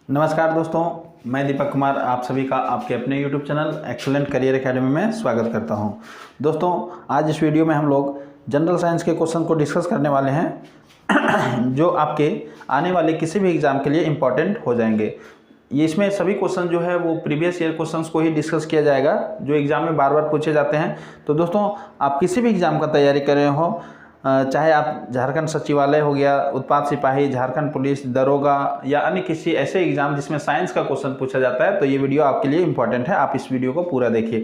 नमस्कार दोस्तों, मैं दीपक कुमार आप सभी का आपके अपने YouTube channel excellent career academy में स्वागत करता हूं। दोस्तों, आज इस वीडियो में हम लोग जनरल साइंस के क्वेश्चन को डिस्कस करने वाले हैं जो आपके आने वाले किसी भी एग्ज़ाम के लिए इम्पॉर्टेंट हो जाएंगे। ये इसमें सभी क्वेश्चन जो है वो प्रीवियस ईयर क्वेश्चंस को ही डिस्कस किया जाएगा जो एग्ज़ाम में बार बार पूछे जाते हैं। तो दोस्तों, आप किसी भी एग्ज़ाम का तैयारी कर रहे हो, चाहे आप झारखंड सचिवालय हो गया, उत्पाद सिपाही, झारखंड पुलिस, दरोगा या अन्य किसी ऐसे एग्जाम जिसमें साइंस का क्वेश्चन पूछा जाता है, तो ये वीडियो आपके लिए इंपॉर्टेंट है। आप इस वीडियो को पूरा देखिए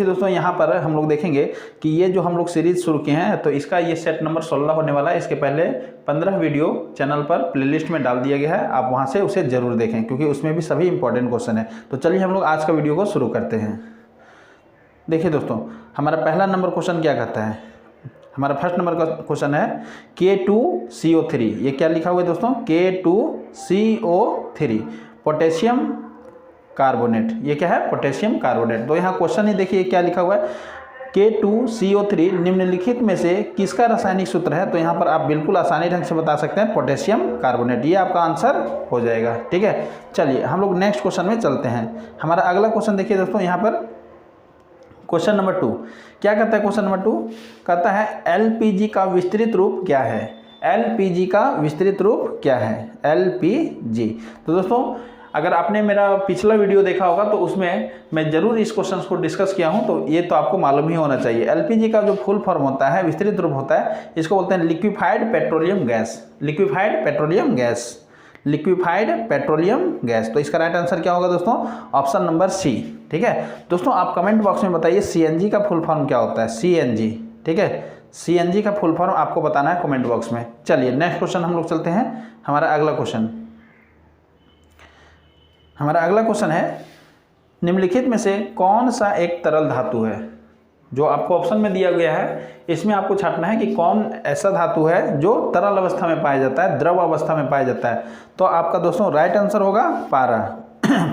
दोस्तों, यहाँ पर हम लोग देखेंगे कि ये जो हम लोग सीरीज शुरू किए हैं तो इसका ये सेट नंबर 16 होने वाला है। इसके पहले 15 वीडियो चैनल पर प्लेलिस्ट में डाल दिया गया है, आप वहाँ से उसे जरूर देखें क्योंकि उसमें भी सभी इंपॉर्टेंट क्वेश्चन है। तो चलिए हम लोग आज का वीडियो को शुरू करते हैं। देखिए दोस्तों, हमारा पहला नंबर क्वेश्चन क्या कहता है। हमारा फर्स्ट नंबर का क्वेश्चन है K2CO3। ये क्या लिखा हुआ है दोस्तों? K2CO3 potassium carbonate. ये क्या है? Potassium carbonate. तो यहाँ क्वेश्चन ही देखिए क्या लिखा हुआ है, K2CO3 निम्नलिखित में से किसका रासायनिक सूत्र है? तो यहाँ पर आप बिल्कुल आसानी ढंग से बता सकते हैं पोटेशियम कार्बोनेट। ये आपका आंसर हो जाएगा। ठीक है, चलिए हम लोग नेक्स्ट क्वेश्चन में चलते हैं। हमारा अगला क्वेश्चन देखिए दोस्तों, यहाँ पर क्वेश्चन नंबर 2 क्या कहता है? क्वेश्चन नंबर 2 कहता है एलपीजी का विस्तृत रूप क्या है? एलपीजी का विस्तृत रूप क्या है? एलपीजी। तो दोस्तों, अगर आपने मेरा पिछला वीडियो देखा होगा तो उसमें मैं जरूर इस क्वेश्चन को डिस्कस किया हूं, तो ये तो आपको मालूम ही होना चाहिए। एलपीजी का जो फुल फॉर्म होता है, विस्तृत रूप होता है, इसको बोलते हैं liquefied petroleum gas. Liquefied petroleum gas, liquefied petroleum gas. तो इसका राइट आंसर क्या होगा दोस्तों? Option number C. ठीक है दोस्तों, आप कमेंट बॉक्स में बताइए सीएनजी का फुल फॉर्म क्या होता है। सीएनजी, ठीक है, सीएनजी का फुल फॉर्म आपको बताना है कमेंट बॉक्स में। चलिए नेक्स्ट क्वेश्चन हम लोग चलते हैं। हमारा अगला क्वेश्चन है निम्नलिखित में से कौन सा एक तरल धातु है? जो आपको ऑप्शन में दिया गया है इसमें आपको छांटना है कि कौन ऐसा धातु है जो तरल अवस्था में पाया जाता है, द्रव अवस्था में पाया जाता है। तो आपका दोस्तों राइट आंसर होगा पारा।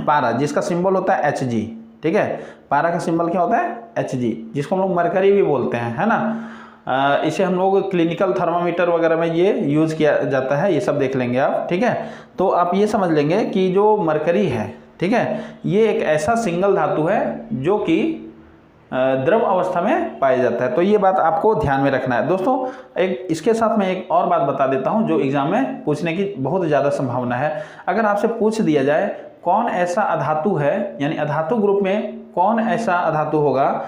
पारा, जिसका सिंबल होता है Hg। ठीक है, पारा का सिंबल क्या होता है? Hg, जिसको हम लोग मरकरी भी बोलते हैं, है ना। इसे हम लोग क्लिनिकल थर्मामीटर वगैरह में ये यूज़ किया जाता है, ये सब देख लेंगे आप। ठीक है, तो आप ये समझ लेंगे कि जो मरकरी है, ठीक है, ये एक ऐसा सिंगल धातु है जो कि द्रव अवस्था में पाया जाता है। तो ये बात आपको ध्यान में रखना है दोस्तों। एक इसके साथ मैं एक और बात बता देता हूँ जो एग्जाम में पूछने की बहुत ज़्यादा संभावना है। अगर आपसे पूछ दिया जाए कौन ऐसा अधातु है, यानी अधातु ग्रुप में कौन ऐसा अधातु होगा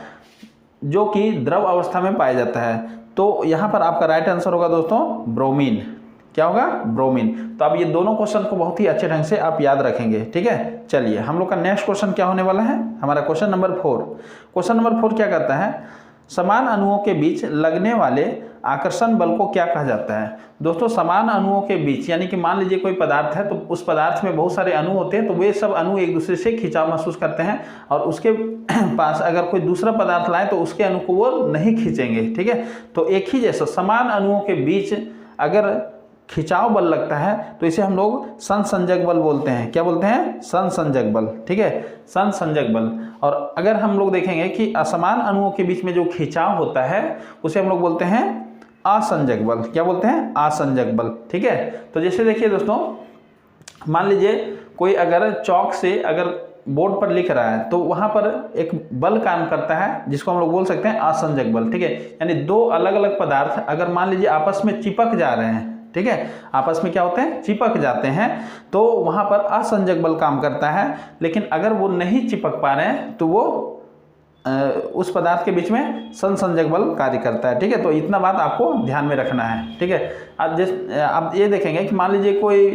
जो कि द्रव अवस्था में पाया जाता है, तो यहाँ पर आपका राइट आंसर होगा दोस्तों ब्रोमीन। क्या होगा? ब्रोमीन। तो अब ये दोनों क्वेश्चन को बहुत ही अच्छे ढंग से आप याद रखेंगे। ठीक है, चलिए हम लोग का नेक्स्ट क्वेश्चन क्या होने वाला है? हमारा क्वेश्चन नंबर 4। क्वेश्चन नंबर 4 क्या कहता है? समान अणुओं के बीच लगने वाले आकर्षण बल को क्या कहा जाता है? दोस्तों, समान अणुओं के बीच यानी कि मान लीजिए कोई पदार्थ है तो उस पदार्थ में बहुत सारे अणु होते हैं, तो वे सब अणु एक दूसरे से खिंचाव महसूस करते हैं और उसके पास अगर कोई दूसरा पदार्थ लाए तो उसके अणु को वो नहीं खींचेंगे। ठीक है, तो एक ही जैसा समान अणुओं के बीच अगर खिंचाव बल लगता है तो इसे हम लोग संसंजक बल बोलते हैं। क्या बोलते हैं? संसंजक बल। ठीक है, संसंजक बल। और अगर हम लोग देखेंगे कि असमान अणुओं के बीच में जो खिंचाव होता है उसे हम लोग बोलते हैं असंजक बल। क्या बोलते हैं? असंजक बल। ठीक है, तो जैसे देखिए दोस्तों, मान लीजिए कोई अगर चौक से अगर बोर्ड पर लिख रहा है तो वहां पर एक बल काम करता है जिसको हम लोग बोल सकते हैं असंजक बल। ठीक है, यानी दो अलग अलग पदार्थ अगर मान लीजिए आपस में चिपक जा रहे हैं, ठीक है, आपस में क्या होते हैं? चिपक जाते हैं, तो वहां पर असंजक बल काम करता है। लेकिन अगर वो नहीं चिपक पा रहे हैं तो वो उस पदार्थ के बीच में संसंजक बल कार्य करता है। ठीक है, तो इतना बात आपको ध्यान में रखना है। ठीक है, आप ये देखेंगे कि मान लीजिए कोई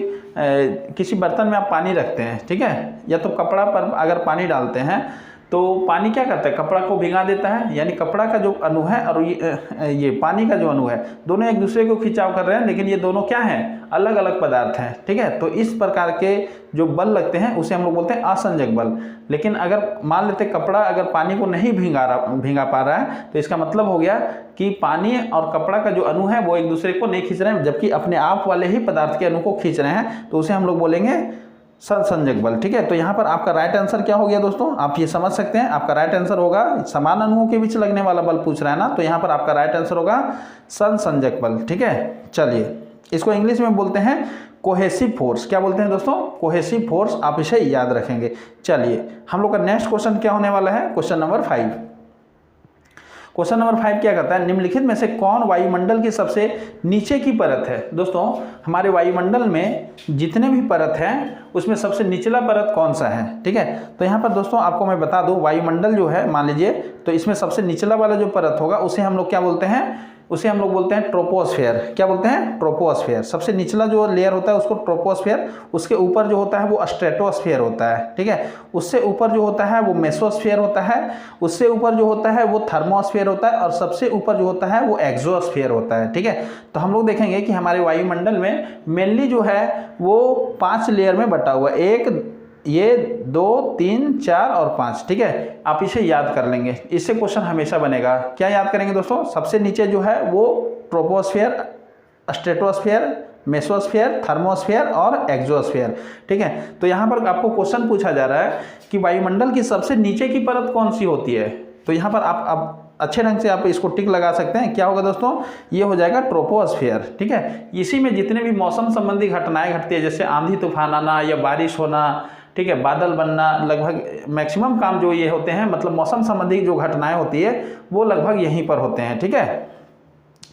किसी बर्तन में आप पानी रखते हैं, ठीक है, या तो कपड़ा पर अगर पानी डालते हैं तो पानी क्या करता है? कपड़ा को भिगा देता है, यानी कपड़ा का जो अणु है और ये पानी का जो अणु है दोनों एक दूसरे को खिंचाव कर रहे हैं, लेकिन ये दोनों क्या हैं? अलग अलग पदार्थ हैं। ठीक है, तो इस प्रकार के जो बल लगते हैं उसे हम लोग बोलते हैं असंजक बल। लेकिन अगर मान लेते कपड़ा अगर पानी को नहीं भीगा पा रहा है तो इसका मतलब हो गया कि पानी और कपड़ा का जो अणु है वो एक दूसरे को नहीं खींच रहे हैं, जबकि अपने आप वाले ही पदार्थ के अणु को खींच रहे हैं, तो उसे हम लोग बोलेंगे संसंजक बल। ठीक है, तो यहाँ पर आपका राइट आंसर क्या हो गया दोस्तों? आप ये समझ सकते हैं, आपका राइट आंसर होगा समान अणुओं के बीच लगने वाला बल पूछ रहा है ना, तो यहाँ पर आपका राइट आंसर होगा संसंजक बल। ठीक है, चलिए इसको इंग्लिश में बोलते हैं कोहेसिव फोर्स। क्या बोलते हैं दोस्तों? Cohesive force. आप इसे याद रखेंगे। चलिए हम लोग का नेक्स्ट क्वेश्चन क्या होने वाला है? Question number 5। क्वेश्चन नंबर 5 क्या कहता है? निम्नलिखित में से कौन वायुमंडल की सबसे नीचे की परत है? दोस्तों हमारे वायुमंडल में जितने भी परत हैं उसमें सबसे निचला परत कौन सा है? ठीक है, तो यहाँ पर दोस्तों आपको मैं बता दूं, वायुमंडल जो है मान लीजिए, तो इसमें सबसे निचला वाला जो परत होगा उसे हम लोग क्या बोलते हैं? उसे हम लोग बोलते हैं ट्रोपोस्फेयर। क्या बोलते हैं? ट्रोपोस्फेयर। सबसे निचला जो लेयर होता है उसको ट्रोपोस्फेयर, उसके ऊपर जो होता है वो स्ट्रेटोस्फेयर होता है। ठीक है, उससे ऊपर जो होता है वो मेसोस्फेयर होता है, उससे ऊपर जो होता है वो थर्मोस्फेयर होता है, और सबसे ऊपर जो होता है वो एक्सोस्फेयर होता है। ठीक है, तो हम लोग देखेंगे कि हमारे वायुमंडल में मेनली जो है वो 5 लेयर में बटा हुआ है। एक, ये 2, 3, 4 और 5। ठीक है, आप इसे याद कर लेंगे, इससे क्वेश्चन हमेशा बनेगा। क्या याद करेंगे दोस्तों? सबसे नीचे जो है वो ट्रोपोस्फेयर, स्ट्रेटोस्फेयर, मेसोस्फेयर, थर्मोस्फेयर और एक्सोस्फेयर। ठीक है, तो यहाँ पर आपको क्वेश्चन पूछा जा रहा है कि वायुमंडल की सबसे नीचे की परत कौन सी होती है? तो यहाँ पर आप अच्छे ढंग से आप इसको टिक लगा सकते हैं। क्या होगा दोस्तों? ये हो जाएगा ट्रोपोस्फेयर। ठीक है, इसी में जितने भी मौसम संबंधी घटनाएं घटती है, जैसे आंधी तूफान आना या बारिश होना, ठीक है, बादल बनना, लगभग मैक्सिमम काम जो ये होते हैं, मतलब मौसम संबंधी जो घटनाएं होती है वो लगभग यहीं पर होते हैं। ठीक है,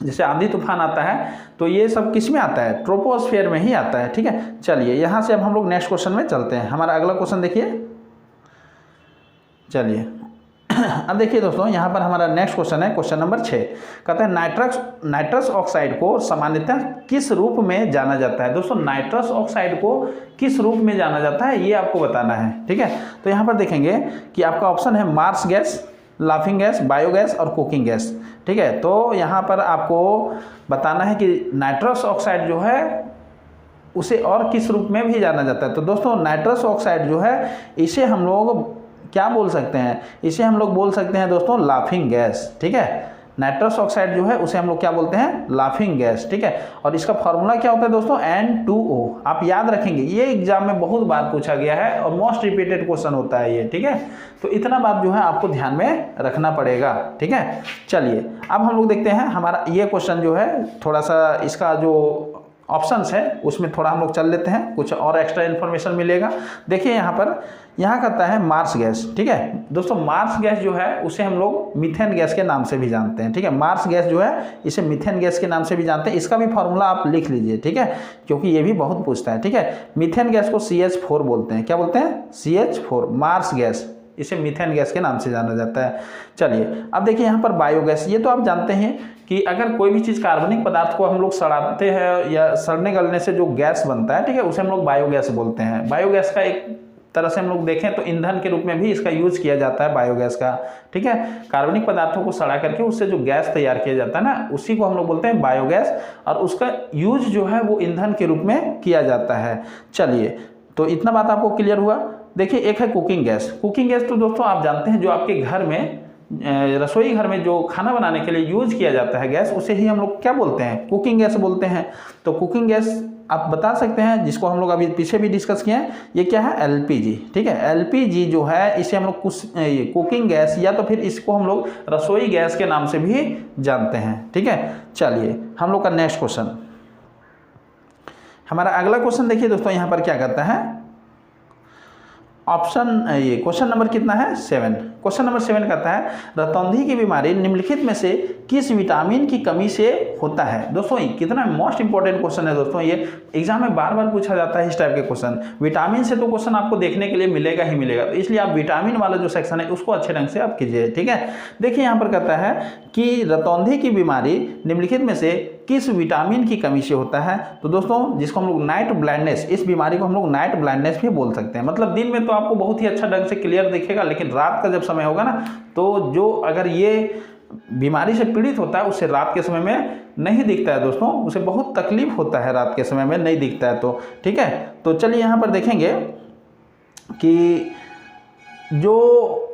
जैसे आंधी तूफान आता है तो ये सब किस में आता है? ट्रोपोस्फेयर में ही आता है। ठीक है, चलिए यहाँ से अब हम लोग नेक्स्ट क्वेश्चन में चलते हैं। हमारा अगला क्वेश्चन देखिए। चलिए अब देखिए दोस्तों, यहाँ पर हमारा नेक्स्ट क्वेश्चन है क्वेश्चन नंबर 6। कहते हैं नाइट्रस ऑक्साइड को सामान्यतः किस रूप में जाना जाता है? दोस्तों नाइट्रस ऑक्साइड को किस रूप में जाना जाता है ये आपको बताना है। ठीक है, तो यहाँ पर देखेंगे कि आपका ऑप्शन है marsh gas, laughing gas, biogas और कुकिंग गैस। ठीक है, तो यहाँ पर आपको बताना है कि नाइट्रस ऑक्साइड जो है उसे और किस रूप में भी जाना जाता है। तो दोस्तों नाइट्रस ऑक्साइड जो है इसे हम लोग क्या बोल सकते हैं? इसे हम लोग बोल सकते हैं दोस्तों लाफिंग गैस। ठीक है, नाइट्रस ऑक्साइड जो है उसे हम लोग क्या बोलते हैं? Laughing gas. ठीक है, और इसका फॉर्मूला क्या होता है दोस्तों? N2O। आप याद रखेंगे, ये एग्जाम में बहुत बार पूछा गया है और मोस्ट रिपीटेड क्वेश्चन होता है ये। ठीक है, तो इतना बात जो है आपको ध्यान में रखना पड़ेगा। ठीक है, चलिए अब हम लोग देखते हैं हमारा ये क्वेश्चन जो है, थोड़ा सा इसका जो ऑप्शंस है उसमें थोड़ा हम लोग चल लेते हैं, कुछ और एक्स्ट्रा इन्फॉर्मेशन मिलेगा। देखिए यहाँ कहता है मार्स गैस। ठीक है दोस्तों, मार्स गैस जो है उसे हम लोग मीथेन गैस के नाम से भी जानते हैं। ठीक है, मार्स गैस जो है इसे मीथेन गैस के नाम से भी जानते हैं। इसका भी फॉर्मूला आप लिख लीजिए। ठीक है, क्योंकि ये भी बहुत पूछता है। ठीक है, मीथेन गैस को CH4 बोलते हैं। क्या बोलते हैं? CH4। मार्स गैस, इसे मीथेन गैस के नाम से जाना जाता है। चलिए अब देखिए यहाँ पर बायोगैस। ये तो आप जानते हैं कि अगर कोई भी चीज़ कार्बनिक पदार्थ को हम लोग सड़ाते हैं या सड़ने गलने से जो गैस बनता है, ठीक है, उसे हम लोग बायोगैस बोलते हैं। बायोगैस का एक तरह से हम लोग देखें तो ईंधन के रूप में भी इसका यूज किया जाता है बायोगैस का। ठीक है, कार्बनिक पदार्थों को सड़ा करके उससे जो गैस तैयार किया जाता है ना, उसी को हम लोग बोलते हैं बायोगैस, और उसका यूज जो है वो ईंधन के रूप में किया जाता है। चलिए, तो इतना बात आपको क्लियर हुआ। देखिए एक है कुकिंग गैस। कुकिंग गैस तो दोस्तों आप जानते हैं जो आपके घर में रसोई घर में जो खाना बनाने के लिए यूज किया जाता है गैस, उसे ही हम लोग क्या बोलते हैं? कुकिंग गैस बोलते हैं। तो कुकिंग गैस आप बता सकते हैं, जिसको हम लोग अभी पीछे भी डिस्कस किए हैं, ये क्या है? LPG। ठीक है, LPG जो है इसे हम लोग कुकिंग गैस या तो फिर इसको हम लोग रसोई गैस के नाम से भी जानते हैं। ठीक है, चलिए हम लोग का नेक्स्ट क्वेश्चन, हमारा अगला क्वेश्चन देखिए दोस्तों, यहाँ पर क्या कहता है? ऑप्शन ये क्वेश्चन नंबर कितना है? 7। क्वेश्चन नंबर 7 कहता है रतौंधी की बीमारी निम्नलिखित में से किस विटामिन की कमी से होता है? दोस्तों कितना मोस्ट इंपॉर्टेंट क्वेश्चन है दोस्तों, ये एग्जाम में बार बार पूछा जाता है इस टाइप के क्वेश्चन। विटामिन से तो क्वेश्चन आपको देखने के लिए मिलेगा ही मिलेगा, तो इसलिए आप विटामिन वाला जो सेक्शन है उसको अच्छे ढंग से आप कीजिए। ठीक है, देखिए यहाँ पर कहता है कि रतौंधी की बीमारी निम्नलिखित में से किस विटामिन की कमी से होता है? तो दोस्तों जिसको हम लोग नाइट ब्लाइंडनेस, इस बीमारी को हम लोग नाइट ब्लाइंडनेस भी बोल सकते हैं। मतलब दिन में तो आपको बहुत ही अच्छा ढंग से क्लियर दिखेगा, लेकिन रात का जब समय होगा ना, तो जो अगर ये बीमारी से पीड़ित होता है उसे रात के समय में नहीं दिखता है दोस्तों, उसे बहुत तकलीफ होता है रात के समय में नहीं दिखता है। तो ठीक है, तो चलिए यहाँ पर देखेंगे कि जो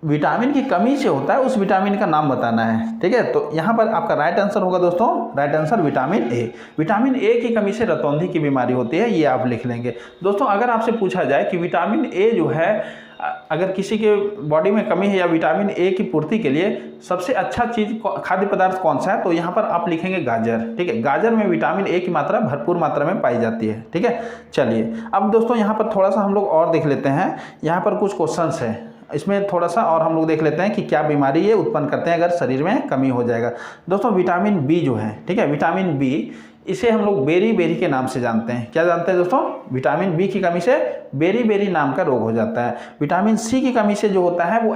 विटामिन की कमी से होता है उस विटामिन का नाम बताना है। ठीक है, तो यहाँ पर आपका राइट आंसर होगा दोस्तों, right answer vitamin A. Vitamin A की कमी से रतौंधी की बीमारी होती है, ये आप लिख लेंगे। दोस्तों अगर आपसे पूछा जाए कि विटामिन ए जो है अगर किसी के बॉडी में कमी है या विटामिन ए की पूर्ति के लिए सबसे अच्छा चीज़ खाद्य पदार्थ कौन सा है, तो यहाँ पर आप लिखेंगे गाजर। ठीक है, गाजर में विटामिन ए की मात्रा भरपूर मात्रा में पाई जाती है। ठीक है, चलिए अब दोस्तों यहाँ पर थोड़ा सा हम लोग और देख लेते हैं। यहाँ पर कुछ क्वेश्चंस है, इसमें थोड़ा सा और हम लोग देख लेते हैं कि क्या बीमारी ये उत्पन्न करते हैं अगर शरीर में कमी हो जाएगा। दोस्तों विटामिन बी जो है, ठीक है, विटामिन बी, इसे हम लोग बेरी बेरी के नाम से जानते हैं। क्या जानते हैं दोस्तों? विटामिन बी की कमी से बेरी बेरी नाम का रोग हो जाता है। विटामिन सी की कमी से जो होता है वो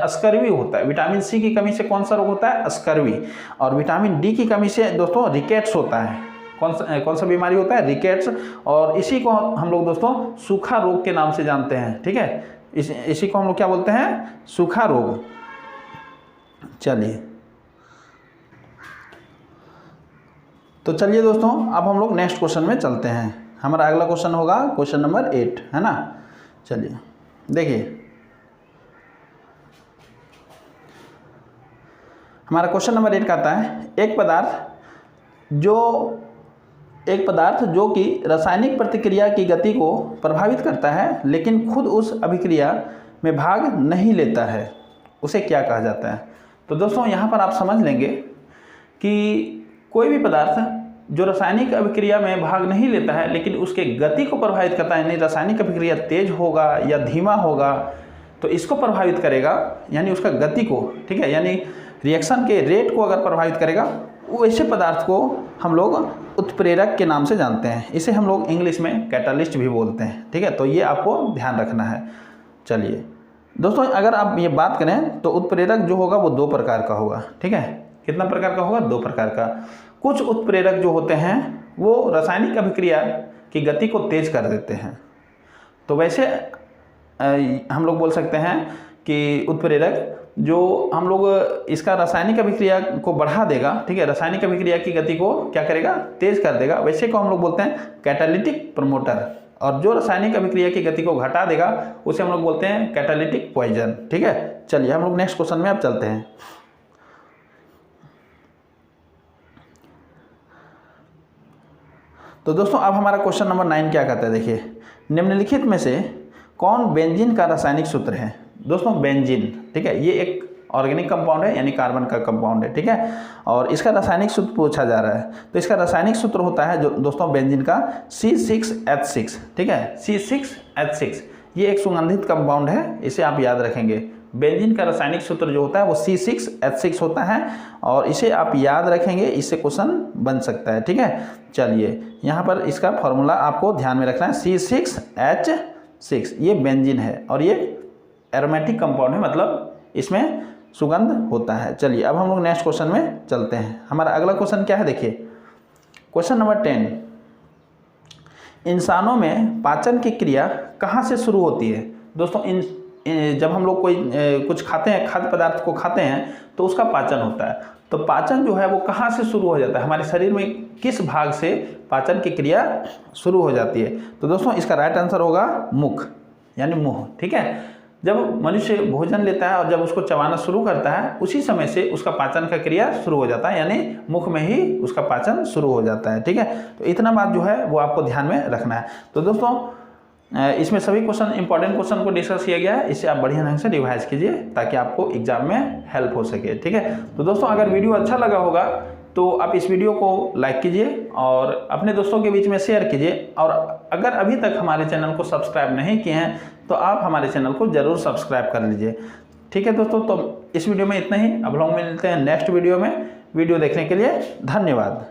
स्कर्वी होता है। विटामिन सी की कमी से कौन सा रोग होता है? स्कर्वी। और विटामिन डी की कमी से दोस्तों रिकेट्स होता है। कौन सा बीमारी होता है? रिकेट्स। और इसी को हम लोग दोस्तों सूखा रोग के नाम से जानते हैं। ठीक है, इसी को हम लोग क्या बोलते हैं? सूखा रोग। चलिए तो चलिए दोस्तों अब हम लोग नेक्स्ट क्वेश्चन में चलते हैं। हमारा अगला क्वेश्चन होगा क्वेश्चन नंबर 8, है ना। चलिए देखिए, हमारा क्वेश्चन नंबर 8 कहता है एक पदार्थ जो कि रासायनिक प्रतिक्रिया की गति को प्रभावित करता है लेकिन खुद उस अभिक्रिया में भाग नहीं लेता है, उसे क्या कहा जाता है? तो दोस्तों यहाँ पर आप समझ लेंगे कि कोई भी पदार्थ जो रासायनिक अभिक्रिया में भाग नहीं लेता है लेकिन उसके गति को प्रभावित करता है, यानी रासायनिक अभिक्रिया तेज होगा या धीमा होगा तो इसको प्रभावित करेगा, यानी उसका गति को, ठीक है, यानी रिएक्शन के रेट को अगर प्रभावित करेगा, वैसे पदार्थ को हम लोग उत्प्रेरक के नाम से जानते हैं। इसे हम लोग इंग्लिश में कैटालिस्ट भी बोलते हैं। ठीक है, तो ये आपको ध्यान रखना है। चलिए दोस्तों अगर आप ये बात करें तो उत्प्रेरक जो होगा वो 2 प्रकार का होगा। ठीक है, कितना प्रकार का होगा? 2 प्रकार का। कुछ उत्प्रेरक जो होते हैं वो रासायनिक अभिक्रिया की गति को तेज कर देते हैं, तो वैसे हम लोग बोल सकते हैं कि उत्प्रेरक जो हम लोग इसका रासायनिक अभिक्रिया को बढ़ा देगा, ठीक है, रासायनिक अभिक्रिया की गति को क्या करेगा? तेज कर देगा, वैसे को हम लोग बोलते हैं कैटालिटिक प्रमोटर। और जो रासायनिक अभिक्रिया की गति को घटा देगा उसे हम लोग बोलते हैं कैटालिटिक पॉइजन। ठीक है, चलिए हम लोग नेक्स्ट क्वेश्चन में अब चलते हैं। तो दोस्तों अब हमारा क्वेश्चन नंबर 9 क्या कहता है? देखिए, निम्नलिखित में से कौन बेंजीन का रासायनिक सूत्र है? दोस्तों बेंजीन, ठीक है, ये एक ऑर्गेनिक कंपाउंड है, यानी कार्बन का कंपाउंड है। ठीक है, और इसका रासायनिक सूत्र पूछा जा रहा है, तो इसका रासायनिक सूत्र होता है जो दोस्तों बेंजीन का C6H6। ठीक है, C6H6 ये एक सुगंधित कंपाउंड है, इसे आप याद रखेंगे। बेंजीन का रासायनिक सूत्र जो होता है वो C6H6 होता है और इसे आप याद रखेंगे, इससे क्वेश्चन बन सकता है। ठीक है, चलिए यहाँ पर इसका फॉर्मूला आपको ध्यान में रखना है। C6H6 ये बेंजीन है और ये एरोमेटिक कंपाउंड है, मतलब इसमें सुगंध होता है। चलिए अब हम लोग नेक्स्ट क्वेश्चन में चलते हैं। हमारा अगला क्वेश्चन क्या है? देखिए क्वेश्चन नंबर 10, इंसानों में पाचन की क्रिया कहाँ से शुरू होती है? दोस्तों जब हम लोग कोई कुछ खाते हैं, खाद्य पदार्थ को खाते हैं तो उसका पाचन होता है। तो पाचन जो है वो कहाँ से शुरू हो जाता है? हमारे शरीर में किस भाग से पाचन की क्रिया शुरू हो जाती है? तो दोस्तों इसका राइट आंसर होगा मुख, यानी मुंह। ठीक है, जब मनुष्य भोजन लेता है और जब उसको चबाना शुरू करता है उसी समय से उसका पाचन का क्रिया शुरू हो जाता है, यानी मुख में ही उसका पाचन शुरू हो जाता है। ठीक है, तो इतना बात जो है वो आपको ध्यान में रखना है। तो दोस्तों इसमें सभी क्वेश्चन, इंपॉर्टेंट क्वेश्चन को डिस्कस किया गया है, इसे आप बढ़िया ढंग से रिवाइज कीजिए ताकि आपको एग्जाम में हेल्प हो सके। ठीक है, तो दोस्तों अगर वीडियो अच्छा लगा होगा तो आप इस वीडियो को लाइक कीजिए और अपने दोस्तों के बीच में शेयर कीजिए। और अगर अभी तक हमारे चैनल को सब्सक्राइब नहीं किए हैं तो आप हमारे चैनल को ज़रूर सब्सक्राइब कर लीजिए। ठीक है दोस्तों, तो इस वीडियो में इतना ही। अब लोग मिलते हैं नेक्स्ट वीडियो में। वीडियो देखने के लिए धन्यवाद।